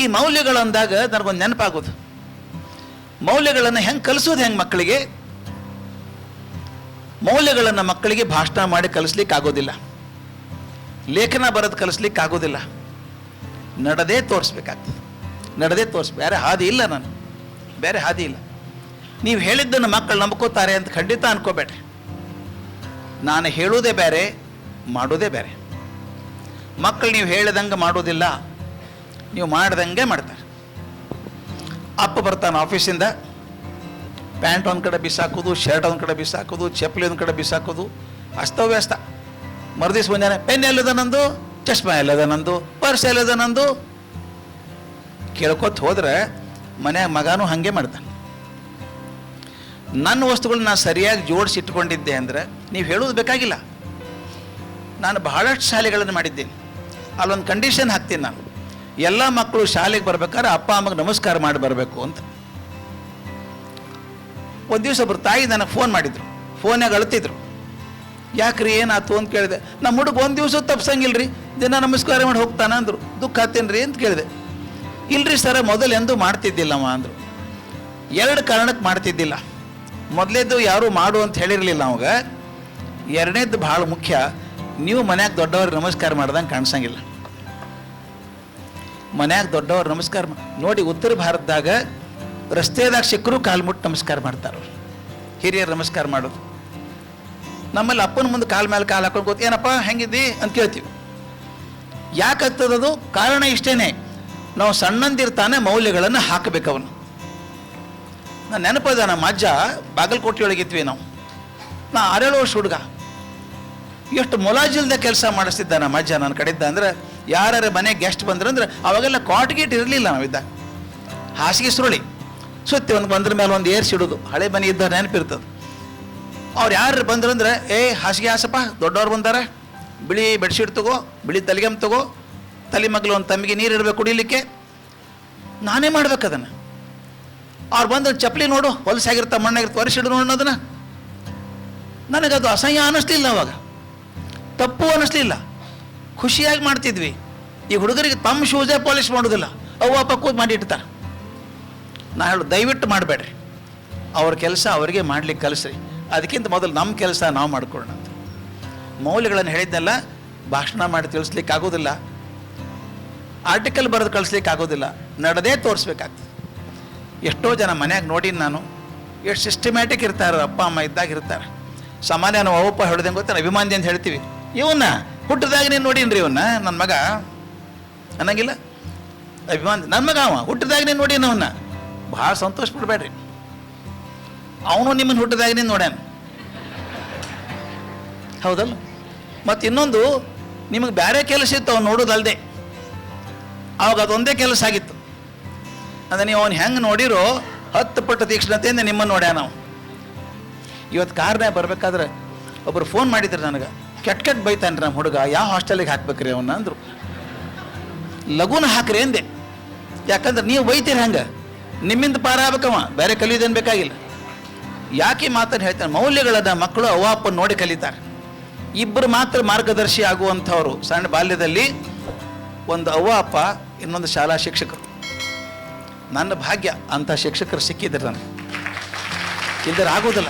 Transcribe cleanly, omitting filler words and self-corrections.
ಈ ಮೌಲ್ಯಗಳಂದಾಗ ನನಗೊಂದು ನೆನಪಾಗೋದು, ಮೌಲ್ಯಗಳನ್ನು ಹೆಂಗೆ ಕಲಿಸೋದು, ಹೆಂಗೆ ಮಕ್ಕಳಿಗೆ ಮೌಲ್ಯಗಳನ್ನು ಮಕ್ಕಳಿಗೆ ಭಾಷಣ ಮಾಡಿ ಕಲಿಸ್ಲಿಕ್ಕೆ ಆಗೋದಿಲ್ಲ, ಲೇಖನ ಬರೆದು ಕಲಿಸ್ಲಿಕ್ಕೆ ಆಗೋದಿಲ್ಲ, ನಡೆದೇ ತೋರಿಸ್ಬೇಕಾಗ್ತದೆ. ನಡೆದೇ ಬೇರೆ ಹಾದಿ ಇಲ್ಲ, ನಾನು ಬೇರೆ ಹಾದಿ ಇಲ್ಲ. ನೀವು ಹೇಳಿದ್ದನ್ನು ಮಕ್ಕಳು ನಂಬ್ಕೋತಾರೆ ಅಂತ ಖಂಡಿತ ಅನ್ಕೋಬೇಡ್ರಿ. ನಾನು ಹೇಳೋದೇ ಬೇರೆ, ಮಾಡೋದೇ ಬೇರೆ. ಮಕ್ಕಳು ನೀವು ಹೇಳಿದಂಗೆ ಮಾಡೋದಿಲ್ಲ, ನೀವು ಮಾಡ್ದಂಗೆ ಮಾಡ್ತಾರೆ. ಅಪ್ಪ ಬರ್ತಾನೆ ಆಫೀಸಿಂದ, ಪ್ಯಾಂಟ್ ಒಂದು ಕಡೆ ಬಿಸಾಕೋದು, ಶರ್ಟ್ ಒಂದು ಕಡೆ ಬಿಸಾಕೋದು, ಚಪ್ಪಲಿ ಒಂದು ಕಡೆ ಬಿಸಾಕೋದು, ಅಸ್ತವ್ಯಸ್ತ. ಮರುದಿವ್ಸ ಮುಂಜಾನೆ ಪೆನ್ ಎಲ್ಲದ ನಂದು, ಚಶ್ಮಾ ಎಲ್ಲದ ನಂದು, ಪರ್ಸ್ ಎಲ್ಲದ ನಂದು ಕೇಳ್ಕೊತ ಹೋದ್ರೆ ಮನ್ಯಾಗ ಮಗನೂ ಹಾಗೆ ಮಾಡ್ತಾನೆ. ನನ್ನ ವಸ್ತುಗಳನ್ನ ನಾನು ಸರಿಯಾಗಿ ಜೋಡಿಸಿ ಇಟ್ಕೊಂಡಿದ್ದೆ ಅಂದರೆ ನೀವು ಹೇಳೋದು ಬೇಕಾಗಿಲ್ಲ. ನಾನು ಬಹಳಷ್ಟು ಶಾಲೆಗಳನ್ನು ಮಾಡಿದ್ದೇನೆ. ಅಲ್ಲೊಂದು ಕಂಡೀಷನ್ ಹಾಕ್ತೀನಿ ನಾನು, ಎಲ್ಲ ಮಕ್ಕಳು ಶಾಲೆಗೆ ಬರ್ಬೇಕಾದ್ರೆ ಅಪ್ಪ ಅಮ್ಮಗೆ ನಮಸ್ಕಾರ ಮಾಡಿ ಬರಬೇಕು ಅಂತ. ಒಂದು ದಿವಸ ಒಬ್ಬರು ತಾಯಿ ನನಗೆ ಫೋನ್ ಮಾಡಿದರು, ಫೋನ್ಯಾಗ ಅಳ್ತಿದ್ರು. ಯಾಕ್ರಿ ಏನಾಯ್ತು ಅಂತ ಕೇಳಿದೆ. ನಮ್ಮ ಹುಡುಗ ಒಂದು ದಿವಸ ತಪ್ಸಂಗಿಲ್ರಿ, ದಿನ ನಮಸ್ಕಾರ ಮಾಡಿ ಹೋಗ್ತಾನೆ ಅಂದರು. ದುಃಖ ಆತೇನು ರೀ ಅಂತ ಕೇಳಿದೆ. ಇಲ್ರಿ ಸರ, ಮೊದಲು ಎಂದೂ ಮಾಡ್ತಿದ್ದಿಲ್ಲಮ್ಮ ಅಂದರು. ಎರಡು ಕಾರಣಕ್ಕೆ ಮಾಡ್ತಿದ್ದಿಲ್ಲ. ಮೊದಲೇದ್ದು ಯಾರೂ ಮಾಡು ಅಂತ ಹೇಳಿರಲಿಲ್ಲ ಅವಾಗ. ಎರಡನೇದ್ದು ಭಾಳ ಮುಖ್ಯ, ನೀವು ಮನ್ಯಾಗ ದೊಡ್ಡವ್ರಿಗೆ ನಮಸ್ಕಾರ ಮಾಡ್ದಂಗೆ ಕಾಣಿಸಂಗಿಲ್ಲ. ಮನ್ಯಾಗ ದೊಡ್ಡವ್ರು ನಮಸ್ಕಾರ ನೋಡಿ, ಉತ್ತರ ಭಾರತದಾಗ ರಸ್ತೆದಾಗ ಸಿಕ್ಕರು ಕಾಲು ಮುಟ್ಟು ನಮಸ್ಕಾರ ಮಾಡ್ತಾರೆ, ಹಿರಿಯರು ನಮಸ್ಕಾರ ಮಾಡೋದು. ನಮ್ಮಲ್ಲಿ ಅಪ್ಪನ ಮುಂದೆ ಕಾಲು ಮೇಲೆ ಕಾಲು ಹಾಕೊಂಡು ಕೂತು ಏನಪ್ಪ ಹೆಂಗಿದ್ದಿ ಅಂತ ಕೇಳ್ತೀವಿ. ಯಾಕಾಗ್ತದದು? ಕಾರಣ ಇಷ್ಟೇ, ನಾವು ಸಣ್ಣಂದಿರ್ತಾನೆ ಮೌಲ್ಯಗಳನ್ನು ಹಾಕಬೇಕು ಅವನು. ನಾನು ನೆನಪದ, ನಮ್ಮ ಅಜ್ಜ ಬಾಗಲಕೋಟೆ ಒಳಗಿದ್ವಿ ನಾವು. ನಾ 6-7 ವರ್ಷ ಹುಡುಗ, ಎಷ್ಟು ಮೊಲಾಜಿಲ್ದ ಕೆಲಸ ಮಾಡಿಸ್ತಿದ್ದ ನಮ್ಮ ಅಜ್ಜ ನನ್ನ ಕಡೆಯಿಂದ. ಅಂದ್ರೆ ಯಾರು ಮನೆಗೆ ಗೆಸ್ಟ್ ಬಂದ್ರಂದ್ರೆ ಅವಾಗೆಲ್ಲ ಕಾಟ್ ಗೀಟ್ ಇರಲಿಲ್ಲ, ನಾವಿದ್ದ ಹಾಸಿಗೆ ಸುರುಳಿ ಸುತ್ತಿ ಒಂದು ಬಂದ್ರ ಮೇಲೆ ಒಂದು ಏರ್ಸಿಡೋದು. ಹಳೆ ಮನೆ ಇದ್ದ ನೆನಪಿರ್ತದೆ. ಅವ್ರು ಯಾರು ಬಂದ್ರಂದ್ರೆ ಹಾಸಿಗೆ ಹಾಸಪ್ಪ, ದೊಡ್ಡವ್ರು ಬಂದಾರ, ಬಿಳಿ ಬೆಡ್ಶೀಟ್ ತಗೋ, ಬಿಳಿ ತಲೆಗೆಮ್ ತಗೋ, ತಲೆ ಮಗ್ಲು ಒಂದು ತಮ್ಮಿಗೆ ನೀರು ಇರಬೇಕು ಕುಡಿಲಿಕ್ಕೆ. ನಾನೇ ಮಾಡ್ಬೇಕು ಅದನ್ನು. ಅವ್ರು ಬಂದ್ರೆ ಚಪ್ಪಲಿ ನೋಡು ಹೊಲಸಾಗಿರ್ತಾ, ಮಣ್ಣಾಗಿರ್ತಾ, ಒರೆಸಿಡು ನೋಡೋಣ ಅದನ್ನು. ನನಗದು ಅಸಹ್ಯ ಅನ್ನಿಸ್ಲಿಲ್ಲ, ಅವಾಗ ತಪ್ಪು ಅನ್ನಿಸ್ಲಿಲ್ಲ, ಖುಷಿಯಾಗಿ ಮಾಡ್ತಿದ್ವಿ. ಈ ಹುಡುಗರಿಗೆ ತಮ್ಮ ಶೂಸೇ ಪಾಲಿಶ್ ಮಾಡೋದಿಲ್ಲ, ಅವು ಅಪ್ಪ ಕೂತ್ ಮಾಡಿ ಇಡ್ತಾರೆ. ನಾ ಹೇಳು, ದಯವಿಟ್ಟು ಮಾಡಬೇಡ್ರಿ, ಅವ್ರ ಕೆಲಸ ಅವರಿಗೆ ಮಾಡ್ಲಿಕ್ಕೆ ಕಲಿಸ್ರಿ. ಅದಕ್ಕಿಂತ ಮೊದಲು ನಮ್ಮ ಕೆಲಸ ನಾವು ಮಾಡ್ಕೊಳ್ಳೋಣ ಅಂತ. ಮೌಲ್ಯಗಳನ್ನು ಹೇಳಿದ್ದೆಲ್ಲ ಭಾಷಣ ಮಾಡಿ ತಿಳಿಸ್ಲಿಕ್ಕೆ ಆಗೋದಿಲ್ಲ, ಆರ್ಟಿಕಲ್ ಬರೆದು ಕಳಿಸ್ಲಿಕ್ಕೆ ಆಗೋದಿಲ್ಲ, ನಡೆದೇ ತೋರಿಸ್ಬೇಕಾಗ್ತದೆ. ಎಷ್ಟೋ ಜನ ಮನ್ಯಾಗ ನೋಡೀನಿ ನಾನು, ಎಷ್ಟು ಸಿಸ್ಟಮ್ಯಾಟಿಕ್ ಇರ್ತಾರೆ, ಅಪ್ಪ ಅಮ್ಮ ಇದ್ದಾಗ ಇರ್ತಾರೆ. ಸಾಮಾನ್ಯ ನಾವು ಅವಪ್ಪ ಹೊಡೆದಂಗೆ ಗೊತ್ತಾನೆ, ಅಭಿಮಾನಿ ಅಂತ ಹೇಳ್ತೀವಿ. ಇವನ್ನ ಹುಟ್ಟಿದಾಗ ನೀನು ನೋಡೀನ್ರಿ, ಇವನ್ನ ನನ್ನ ಮಗ ಅನ್ನಂಗಿಲ್ಲ. ಅಭಿಮಾನಿ ನನ್ನ ಮಗ, ಅವ ಹುಟ್ಟಿದಾಗ ನೀನು ನೋಡೀನ, ಅವನ್ನ ಭಾಳ ಸಂತೋಷ ಪಡಬೇಡ್ರಿ. ಅವನು ನಿಮ್ಮನ್ನು ಹುಟ್ಟಿದಾಗ ನೀನು ನೋಡ್ಯಾನ, ಹೌದಲ್ಲ? ಮತ್ತು ಇನ್ನೊಂದು, ನಿಮಗೆ ಬೇರೆ ಕೆಲಸ ಇತ್ತು ಅವ್ನು ನೋಡೋದಲ್ದೆ, ಅವಾಗ ಅದೊಂದೇ ಕೆಲಸ ಆಗಿತ್ತು. ಅಂದರೆ ನೀವು ಅವ್ನು ಹೆಂಗೆ ನೋಡಿರೋ 10 ಪಟ್ಟು ತೀಕ್ಷ್ಣತೆಯಿಂದ ನಿಮ್ಮನ್ನು ನೋಡ್ಯ ನಾವು. ಇವತ್ತು ಕಾರ್ನೇ ಬರಬೇಕಾದ್ರೆ ಒಬ್ಬರು ಫೋನ್ ಮಾಡಿದ್ರು ನನಗೆ, ಕೆಟ್ಟ ಬೈತಾನೆ ನಮ್ಮ ಹುಡುಗ, ಯಾವ ಹಾಸ್ಟೆಲಿಗೆ ಹಾಕ್ಬೇಕ್ರಿ ಅವನ್ನ ಅಂದರು. ಲಘುನ ಹಾಕ್ರಿ ಅಂದೆ, ಯಾಕಂದ್ರೆ ನೀವು ಬೈತೀರಿ ಹಂಗೆ, ನಿಮ್ಮಿಂದ ಪಾರ ಆಗ್ಬೇಕವ, ಬೇರೆ ಕಲಿಯೋದೇನು ಬೇಕಾಗಿಲ್ಲ. ಯಾಕೆ ಮಾತನ್ನು ಹೇಳ್ತಾನೆ, ಮೌಲ್ಯಗಳನ್ನು ಮಕ್ಕಳು ಅವ್ವ ಅಪ್ಪ ನೋಡಿ ಕಲಿತಾರೆ. ಇಬ್ಬರು ಮಾತ್ರ ಮಾರ್ಗದರ್ಶಿ ಆಗುವಂಥವ್ರು. ಸಣ್ಣ ಬಾಲ್ಯದಲ್ಲಿ ಒಂದು ಅವ್ವ ಅಪ್ಪ, ಇನ್ನೊಂದು ಶಾಲಾ ಶಿಕ್ಷಕರು. ನನ್ನ ಭಾಗ್ಯ ಅಂಥ ಶಿಕ್ಷಕರು ಸಿಕ್ಕಿದ್ರು ನನಗೆ, ಇಲ್ದರೆ ಆಗೋದಿಲ್ಲ.